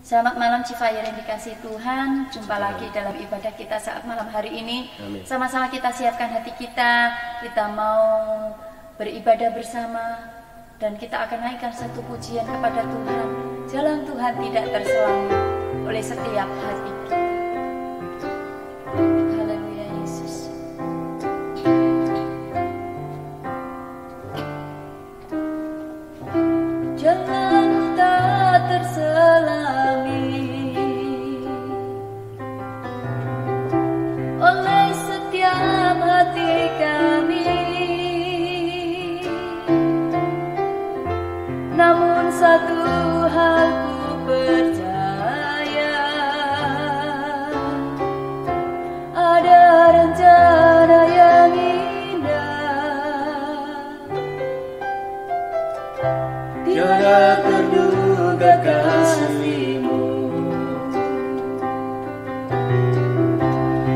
Selamat malam Cifayar yang dikasihi Tuhan. Jumpa lagi dalam ibadah kita saat malam hari ini. Sama-sama kita siapkan hati kita. Kita mau beribadah bersama. Dan kita akan naikkan satu pujian kepada Tuhan. Jalan Tuhan tidak terselami oleh setiap hati kita. Haleluya Yesus. Jalan tak terselami oleh setiap hati kami, namun satu hal ku percaya, ada rencana yang indah, tiada terduga kasih-Mu.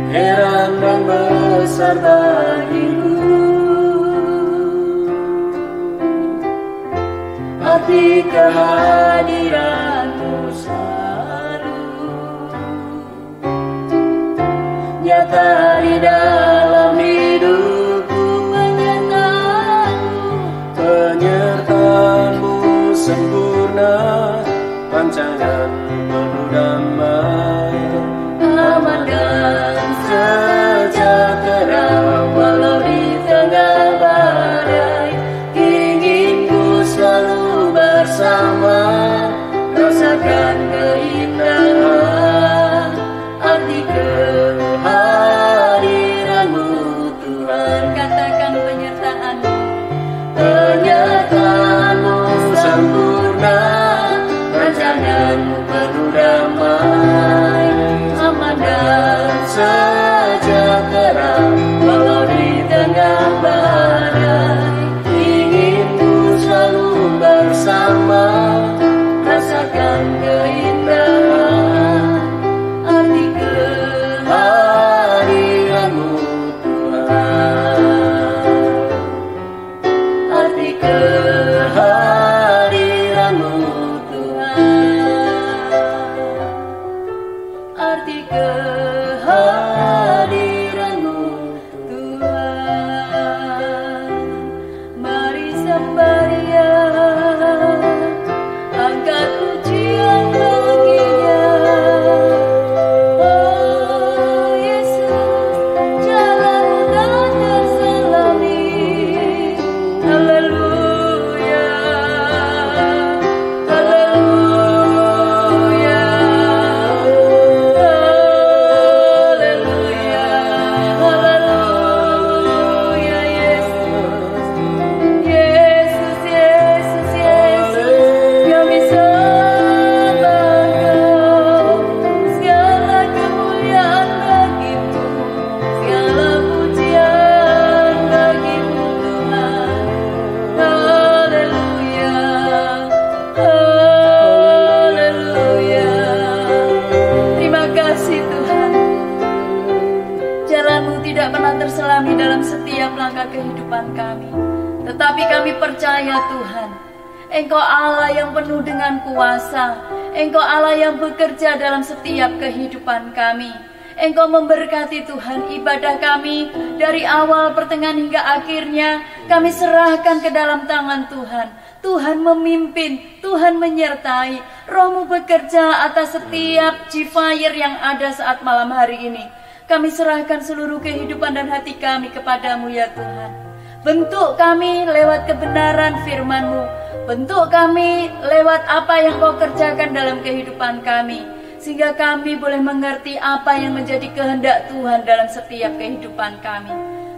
Heran dan besar bagiku arti kehadiran-Mu selalu nyata di dalam hidupku. Penyertaan-Mu sempurna, rancangan penuh damai, aman dan sejahtera walau di tengah badai. Inginku selalu bersama, rasakan keindahan arti kehadiran-Mu Tuhan. Katakan penyertaan-Mu, penyertaan-Mu sempurna, rancangan-Mu penuh damai, aman dan sejahtera walau di tengah badai. Inginku selalu bersama, rasakan keindahan arti kehadiran-Mu Tuhan, arti kehadiran-Mu Tuhan, arti kehadiran-Mu Tuhan. Mari sembaria, angkat pujian baginya. Oh Yesus, jalan-Mu tak terselami. Haleluya, haleluya, haleluya, haleluya. Yesus, Yesus, Yesus, Yesus, kami sembah Kau. Segala kemuliaan bagi-Mu, segala pujian bagi-Mu Tuhan. Haleluya, haleluya. Terima kasih Tuhan. Jalan-Mu tidak pernah terselami dalam setiap langkah kehidupan kami. Tetapi kami percaya Tuhan, Engkau Allah yang penuh dengan kuasa. Engkau Allah yang bekerja dalam setiap kehidupan kami. Engkau memberkati Tuhan ibadah kami dari awal, pertengahan hingga akhirnya. Kami serahkan ke dalam tangan Tuhan. Tuhan memimpin, Tuhan menyertai. Roh-Mu bekerja atas setiap Cifayar yang ada saat malam hari ini. Kami serahkan seluruh kehidupan dan hati kami kepadamu ya Tuhan. Bentuk kami lewat kebenaran firman-Mu. Bentuk kami lewat apa yang Kau kerjakan dalam kehidupan kami, sehingga kami boleh mengerti apa yang menjadi kehendak Tuhan dalam setiap kehidupan kami.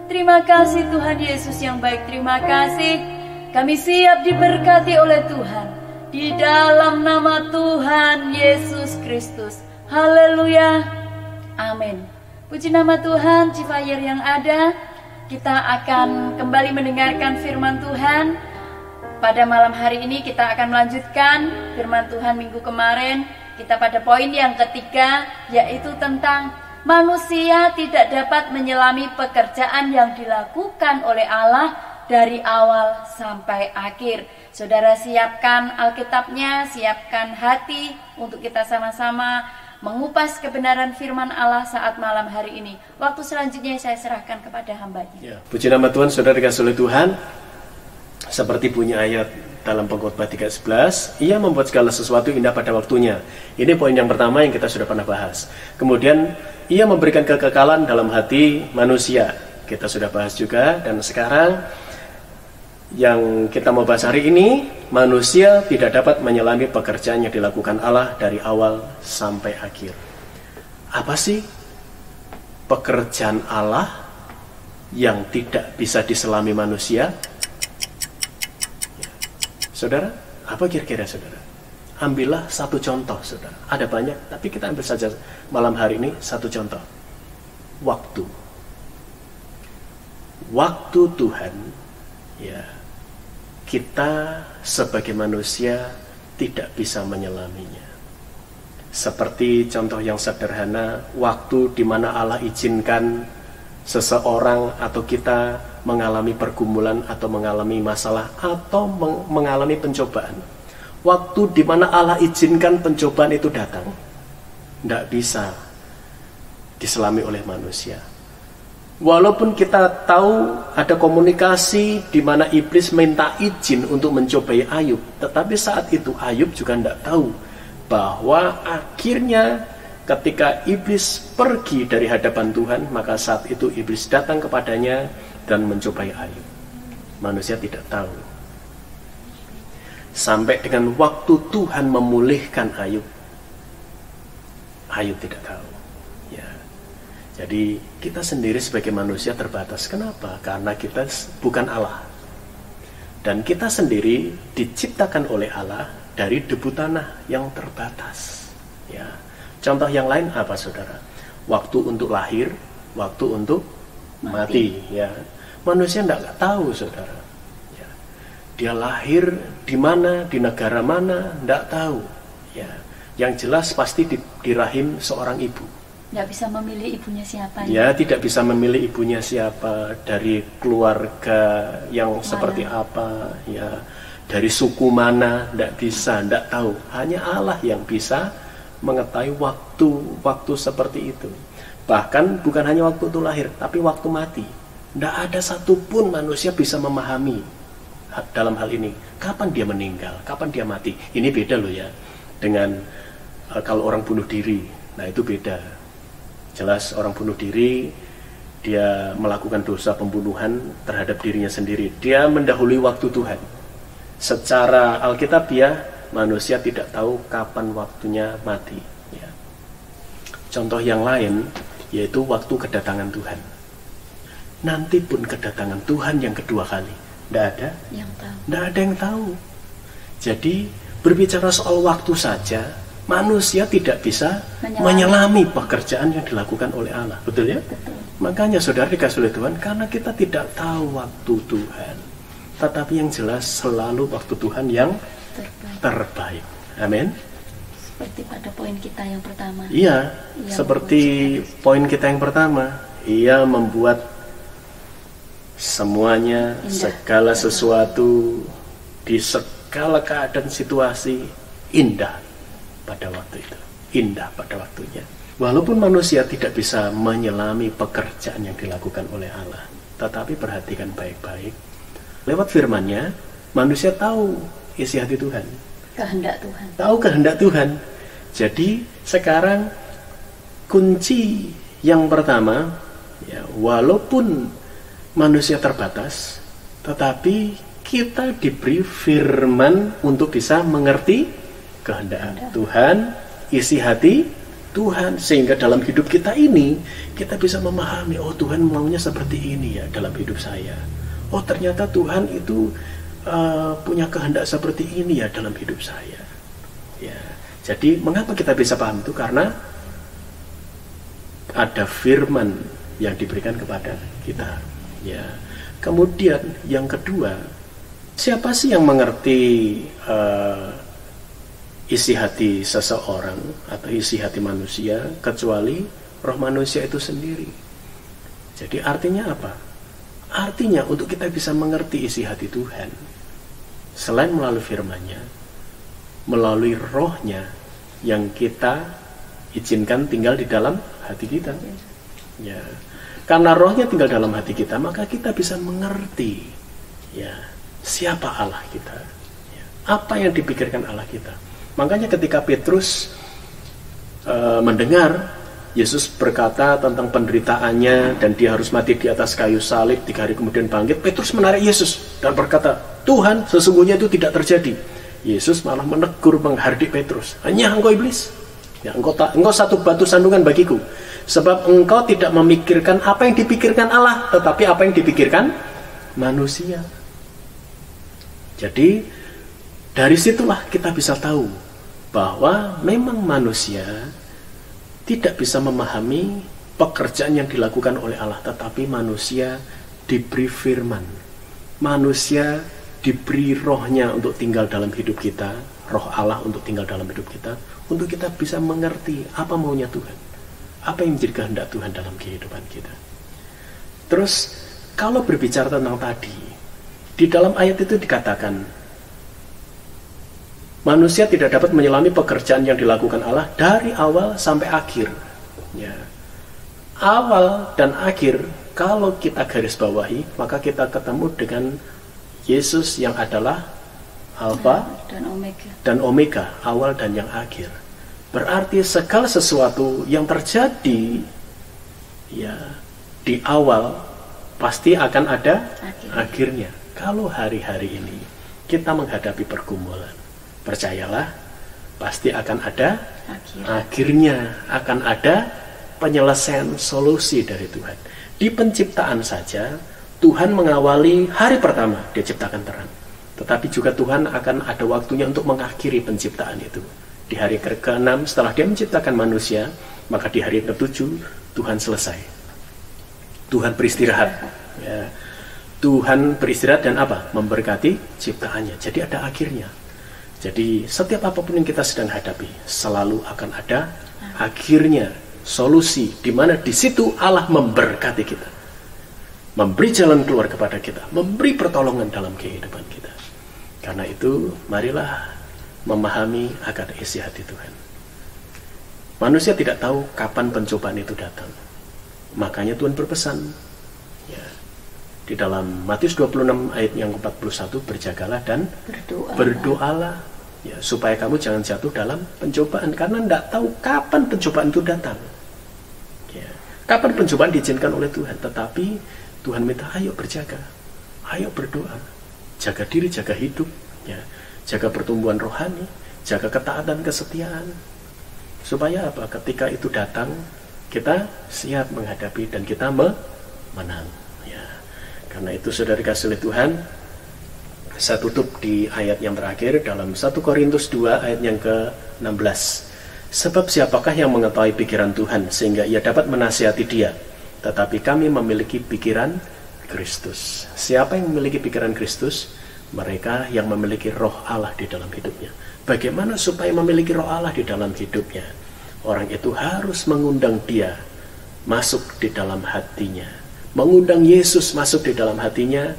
Terima kasih Tuhan Yesus yang baik. Terima kasih. Kami siap diberkati oleh Tuhan di dalam nama Tuhan Yesus Kristus. Haleluya. Amin. Puji nama Tuhan. Cifayar yang ada, kita akan kembali mendengarkan firman Tuhan. Pada malam hari ini kita akan melanjutkan firman Tuhan minggu kemarin. Kita pada poin yang ketiga, yaitu tentang manusia tidak dapat menyelami pekerjaan yang dilakukan oleh Allah dari awal sampai akhir. Saudara siapkan Alkitabnya, siapkan hati untuk kita sama-sama mengupas kebenaran firman Allah saat malam hari ini. Waktu selanjutnya saya serahkan kepada hambanya. Ya, puji nama Tuhan, saudara dikasih oleh Tuhan. Seperti bunyi ayat dalam Pengkhotbah 3:11, ia membuat segala sesuatu indah pada waktunya. Ini poin yang pertama yang kita sudah pernah bahas. Kemudian ia memberikan kekekalan dalam hati manusia. Kita sudah bahas juga. Dan sekarang yang kita mau bahas hari ini, manusia tidak dapat menyelami pekerjaan yang dilakukan Allah dari awal sampai akhir. Apa sih pekerjaan Allah yang tidak bisa diselami manusia? Saudara, apa kira-kira saudara? Ambillah satu contoh saudara. Ada banyak, tapi kita ambil saja malam hari ini satu contoh. Waktu. Waktu Tuhan, ya, kita sebagai manusia tidak bisa menyelaminya. Seperti contoh yang sederhana, waktu di mana Allah izinkan seseorang atau kita mengalami pergumulan atau mengalami masalah atau mengalami pencobaan. Waktu di mana Allah izinkan pencobaan itu datang, tidak bisa diselami oleh manusia. Walaupun kita tahu ada komunikasi di mana iblis minta izin untuk mencobai Ayub, tetapi saat itu Ayub juga tidak tahu bahwa akhirnya ketika iblis pergi dari hadapan Tuhan, maka saat itu iblis datang kepadanya dan mencobai Ayub. Manusia tidak tahu. Sampai dengan waktu Tuhan memulihkan Ayub, Ayub tidak tahu. Jadi kita sendiri sebagai manusia terbatas. Kenapa? Karena kita bukan Allah. Dan kita sendiri diciptakan oleh Allah dari debu tanah yang terbatas. Ya. Contoh yang lain apa saudara? Waktu untuk lahir, waktu untuk mati. Ya. Manusia tidak tahu saudara. Ya. Dia lahir di mana, di negara mana, tidak tahu. Ya. Yang jelas pasti di rahim seorang ibu. Tidak bisa memilih ibunya siapa. Ya, tidak bisa memilih ibunya siapa, dari keluarga yang seperti apa, ya, dari suku mana, tidak bisa, tidak tahu. Hanya Allah yang bisa mengetahui waktu seperti itu. Bahkan bukan hanya waktu itu lahir, tapi waktu mati. Tidak ada satupun manusia bisa memahami dalam hal ini. Kapan dia meninggal, kapan dia mati. Ini beda loh ya, dengan kalau orang bunuh diri. Nah itu beda. Jelas orang bunuh diri, dia melakukan dosa pembunuhan terhadap dirinya sendiri. Dia mendahului waktu Tuhan. Secara Alkitabiah, manusia tidak tahu kapan waktunya mati. Ya. Contoh yang lain, yaitu waktu kedatangan Tuhan. Nanti pun kedatangan Tuhan yang kedua kali, tidak ada yang tahu. Tidak ada yang tahu. Jadi berbicara soal waktu saja, manusia tidak bisa menyelami pekerjaan yang dilakukan oleh Allah. Betul ya? Betul. Makanya saudara dikasih oleh Tuhan, karena kita tidak tahu waktu Tuhan. Tetapi yang jelas selalu waktu Tuhan yang terbaik. Amin. Seperti pada poin kita yang pertama. Iya, seperti poin kita yang pertama. Ia membuat semuanya, indah, segala sesuatu di segala keadaan situasi indah. Pada waktu itu, indah pada waktunya. Walaupun manusia tidak bisa menyelami pekerjaan yang dilakukan oleh Allah, tetapi perhatikan baik-baik. Lewat firman-Nya, manusia tahu isi hati Tuhan. Kehendak Tuhan. Tahu kehendak Tuhan. Jadi sekarang kunci yang pertama, ya, walaupun manusia terbatas, tetapi kita diberi firman untuk bisa mengerti kehendak Tuhan, isi hati Tuhan, sehingga dalam hidup kita ini kita bisa memahami, oh Tuhan maunya seperti ini ya dalam hidup saya. Oh ternyata Tuhan itu punya kehendak seperti ini ya dalam hidup saya. Ya, jadi mengapa kita bisa paham itu? Karena ada firman yang diberikan kepada kita. Ya. Kemudian yang kedua, siapa sih yang mengerti isi hati seseorang atau isi hati manusia kecuali roh manusia itu sendiri? Jadi artinya apa? Artinya untuk kita bisa mengerti isi hati Tuhan, selain melalui firman-Nya, melalui rohnya yang kita izinkan tinggal di dalam hati kita. Ya, karena rohnya tinggal dalam hati kita, maka kita bisa mengerti ya siapa Allah kita, ya, apa yang dipikirkan Allah kita. Makanya ketika Petrus mendengar Yesus berkata tentang penderitaannya dan dia harus mati di atas kayu salib, 3 hari kemudian bangkit, Petrus menarik Yesus dan berkata, Tuhan, sesungguhnya itu tidak terjadi. Yesus malah menegur, menghardik Petrus, hanya engkau iblis, ya, engkau satu batu sandungan bagiku, sebab engkau tidak memikirkan apa yang dipikirkan Allah, tetapi apa yang dipikirkan manusia. Jadi dari situlah kita bisa tahu bahwa memang manusia tidak bisa memahami pekerjaan yang dilakukan oleh Allah, tetapi manusia diberi firman, manusia diberi rohnya untuk tinggal dalam hidup kita, roh Allah untuk tinggal dalam hidup kita, untuk kita bisa mengerti apa maunya Tuhan, apa yang menjadi kehendak Tuhan dalam kehidupan kita. Terus kalau berbicara tentang tadi, di dalam ayat itu dikatakan manusia tidak dapat menyelami pekerjaan yang dilakukan Allah dari awal sampai akhir. Ya. Awal dan akhir, kalau kita garis bawahi, maka kita ketemu dengan Yesus yang adalah Alfa dan Omega, awal dan yang akhir. Berarti segala sesuatu yang terjadi ya di awal pasti akan ada akhirnya. Kalau hari-hari ini kita menghadapi pergumulan, percayalah pasti akan ada akhirnya, akan ada penyelesaian solusi dari Tuhan. Di penciptaan saja Tuhan mengawali hari pertama, dia ciptakan terang. Tetapi juga Tuhan akan ada waktunya untuk mengakhiri penciptaan itu. Di hari ke-6 setelah dia menciptakan manusia, maka di hari ke-7 Tuhan selesai. Tuhan beristirahat. Ya. Tuhan beristirahat dan apa? Memberkati ciptaannya. Jadi ada akhirnya. Jadi setiap apapun yang kita sedang hadapi, selalu akan ada akhirnya, solusi, di mana di situ Allah memberkati kita, memberi jalan keluar kepada kita, memberi pertolongan dalam kehidupan kita. Karena itu, marilah memahami akan isi hati Tuhan. Manusia tidak tahu kapan pencobaan itu datang. Makanya Tuhan berpesan, ya, di dalam Matius 26 ayat yang ke-41, berjagalah dan berdoalah, ya, supaya kamu jangan jatuh dalam pencobaan, karena tidak tahu kapan pencobaan itu datang. Ya, kapan pencobaan diizinkan oleh Tuhan, tetapi Tuhan minta ayo berjaga, ayo berdoa, jaga diri, jaga hidup, ya, jaga pertumbuhan rohani, jaga ketaatan, kesetiaan, supaya apa? Ketika itu datang, kita siap menghadapi dan kita menang. Ya, karena itu saudara kasih oleh Tuhan, saya tutup di ayat yang terakhir dalam 1 Korintus 2 ayat yang ke-16. Sebab siapakah yang mengetahui pikiran Tuhan sehingga ia dapat menasihati dia? Tetapi kami memiliki pikiran Kristus. Siapa yang memiliki pikiran Kristus? Mereka yang memiliki roh Allah di dalam hidupnya. Bagaimana supaya memiliki roh Allah di dalam hidupnya? Orang itu harus mengundang dia masuk di dalam hatinya, mengundang Yesus masuk di dalam hatinya,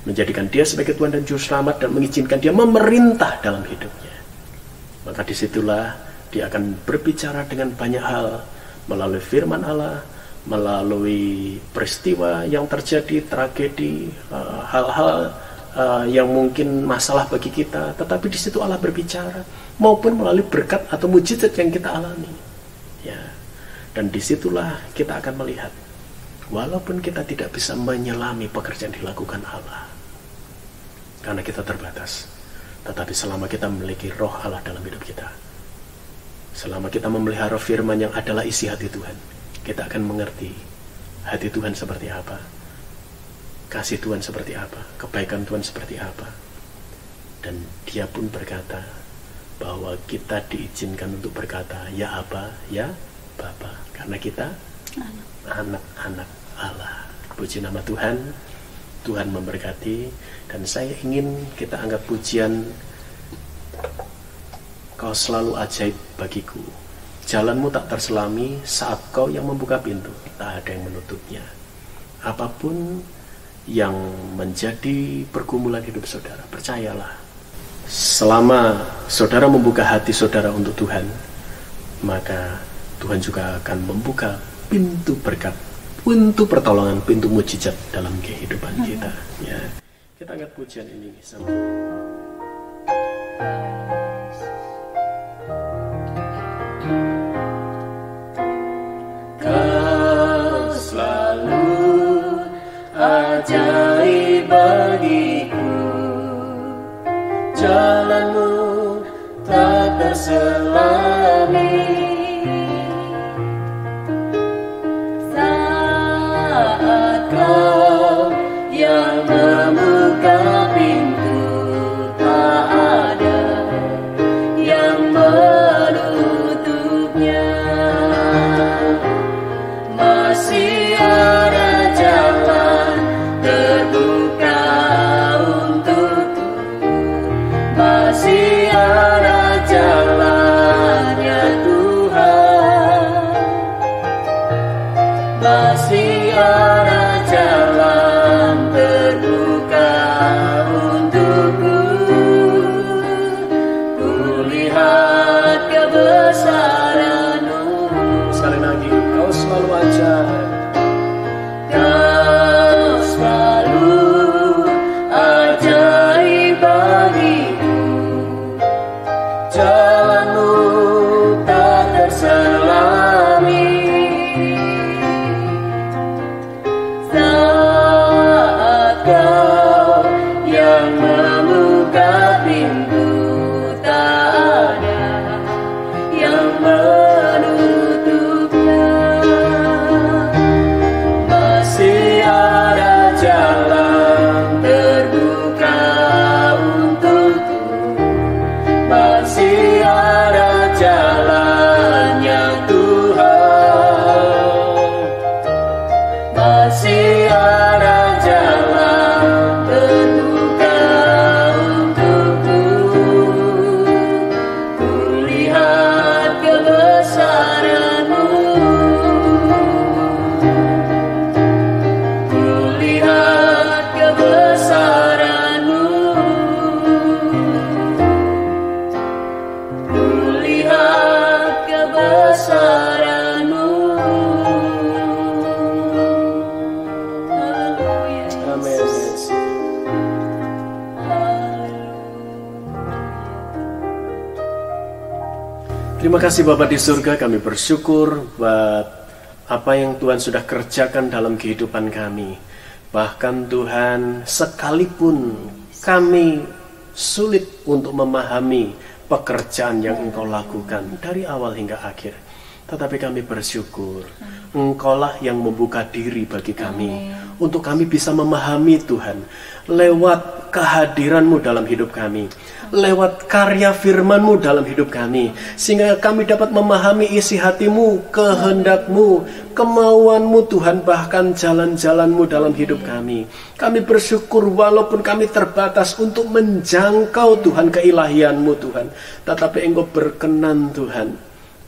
menjadikan dia sebagai Tuhan dan Juru Selamat, dan mengizinkan dia memerintah dalam hidupnya. Maka disitulah dia akan berbicara dengan banyak hal, melalui firman Allah, melalui peristiwa yang terjadi, tragedi, hal-hal yang mungkin masalah bagi kita, tetapi di situ Allah berbicara, maupun melalui berkat atau mujizat yang kita alami. Ya, dan disitulah kita akan melihat, walaupun kita tidak bisa menyelami pekerjaan dilakukan Allah, karena kita terbatas, tetapi selama kita memiliki roh Allah dalam hidup kita, selama kita memelihara firman yang adalah isi hati Tuhan, kita akan mengerti hati Tuhan seperti apa, kasih Tuhan seperti apa, kebaikan Tuhan seperti apa. Dan dia pun berkata bahwa kita diizinkan untuk berkata, ya Aba, ya Bapa, karena kita anak-anak Allah. Puji nama Tuhan. Tuhan memberkati. Dan saya ingin kita anggap pujian, kau selalu ajaib bagiku, jalanmu tak terselami, saat kau yang membuka pintu, tak ada yang menutupnya. Apapun yang menjadi pergumulan hidup saudara, percayalah selama saudara membuka hati saudara untuk Tuhan, maka Tuhan juga akan membuka pintu berkat, pintu pertolongan, pintu mujizat dalam kehidupan kita. Ya, kita angkat pujian ini sama. Kau selalu ajaib bagiku, jalanmu tak terselami. Saat kau yang membuka pintu, tak ada yang menutupnya. Masih ada jalan terbuka untukku, masih ada jalan ya Tuhan, masih ada jalan terbuka untukku. Kulihat kebesaran-Mu. Sekali lagi, kau selalu ajaib. Kau selalu ajaib bagiku, Jalanmu tak terselami. Saat kau yang membuka pintu, tak ada yang menutupnya. Masih ada jalan terbuka untukku, masih ada jalan yang Tuhan, masih ada jalan terbuka untukku. Kulihat kebesaran-Mu, kulihat kebesaran-Mu, kulihat kebesaran-Mu. Haleluya, Amin. Yesus. Terima kasih Bapa di surga, kami bersyukur buat apa yang Tuhan sudah kerjakan dalam kehidupan kami. Bahkan Tuhan, sekalipun kami sulit untuk memahami pekerjaan yang Engkau lakukan dari awal hingga akhir, tetapi kami bersyukur Engkaulah yang membuka diri bagi kami, untuk kami bisa memahami Tuhan lewat kehadiran-Mu dalam hidup kami, lewat karya firman-Mu dalam hidup kami, sehingga kami dapat memahami isi hati-Mu, kehendak-Mu, kemauan-Mu Tuhan, bahkan jalan-jalan-Mu dalam hidup kami. Kami bersyukur walaupun kami terbatas untuk menjangkau Tuhan keilahian-Mu Tuhan, tetapi Engkau berkenan Tuhan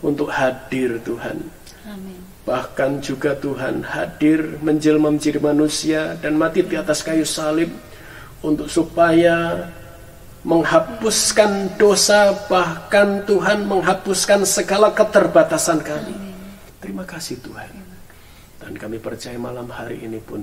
untuk hadir Tuhan. Amin. Bahkan juga Tuhan hadir menjelma menjadi manusia dan mati di atas kayu salib untuk supaya menghapuskan dosa, bahkan Tuhan menghapuskan segala keterbatasan kami. Terima kasih Tuhan. Dan kami percaya malam hari ini pun,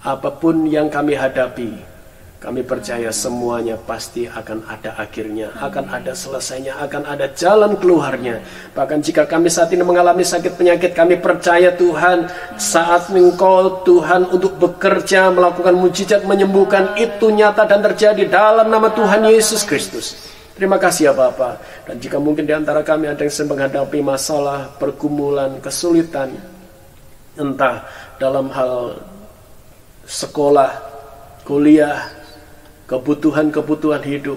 apapun yang kami hadapi, kami percaya semuanya pasti akan ada akhirnya, akan ada selesainya, akan ada jalan keluarnya. Bahkan jika kami saat ini mengalami sakit penyakit, kami percaya Tuhan, saat Engkau Tuhan untuk bekerja, melakukan mujizat, menyembuhkan, itu nyata dan terjadi dalam nama Tuhan Yesus Kristus. Terima kasih ya Bapa. Dan jika mungkin di antara kami ada yang sedang menghadapi masalah, pergumulan, kesulitan, entah dalam hal sekolah, kuliah, kebutuhan-kebutuhan hidup,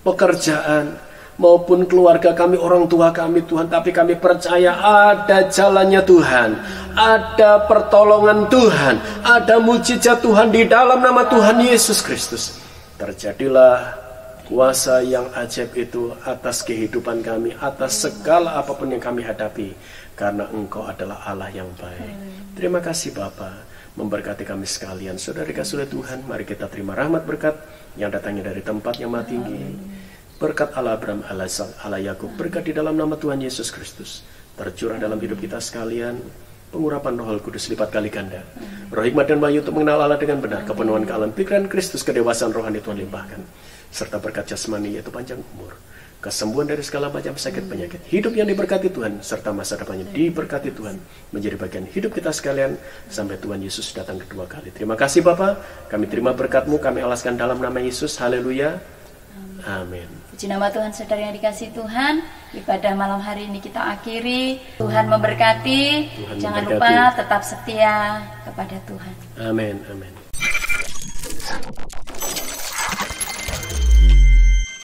pekerjaan, maupun keluarga kami, orang tua kami Tuhan, tapi kami percaya ada jalannya Tuhan, ada pertolongan Tuhan, ada mujizat Tuhan di dalam nama Tuhan Yesus Kristus. Terjadilah kuasa yang ajaib itu atas kehidupan kami, atas segala apapun yang kami hadapi, karena Engkau adalah Allah yang baik. Terima kasih Bapa, memberkati kami sekalian. Saudara kasih oleh Tuhan, mari kita terima rahmat berkat yang datangnya dari tempat yang maha tinggi. berkat Allah Abraham, Allah Ishak, Allah Yakub, berkat di dalam nama Tuhan Yesus Kristus tercurah dalam hidup kita sekalian, pengurapan Roh Kudus lipat kali ganda, roh hikmat dan wahyu untuk mengenal Allah dengan benar, kepenuhan kealam pikiran Kristus, kedewasaan rohani Tuhan limpahkan, serta berkat jasmani yaitu panjang umur, kesembuhan dari segala macam sakit penyakit, hidup yang diberkati Tuhan, serta masa depannya diberkati Tuhan, menjadi bagian hidup kita sekalian sampai Tuhan Yesus datang kedua kali. Terima kasih Bapa, kami terima berkat-Mu, kami alaskan dalam nama Yesus. Haleluya. Amin. Puji nama Tuhan, saudara yang dikasihi Tuhan. Ibadah malam hari ini kita akhiri. Tuhan memberkati. Jangan lupa tetap setia kepada Tuhan. Amin. Amin.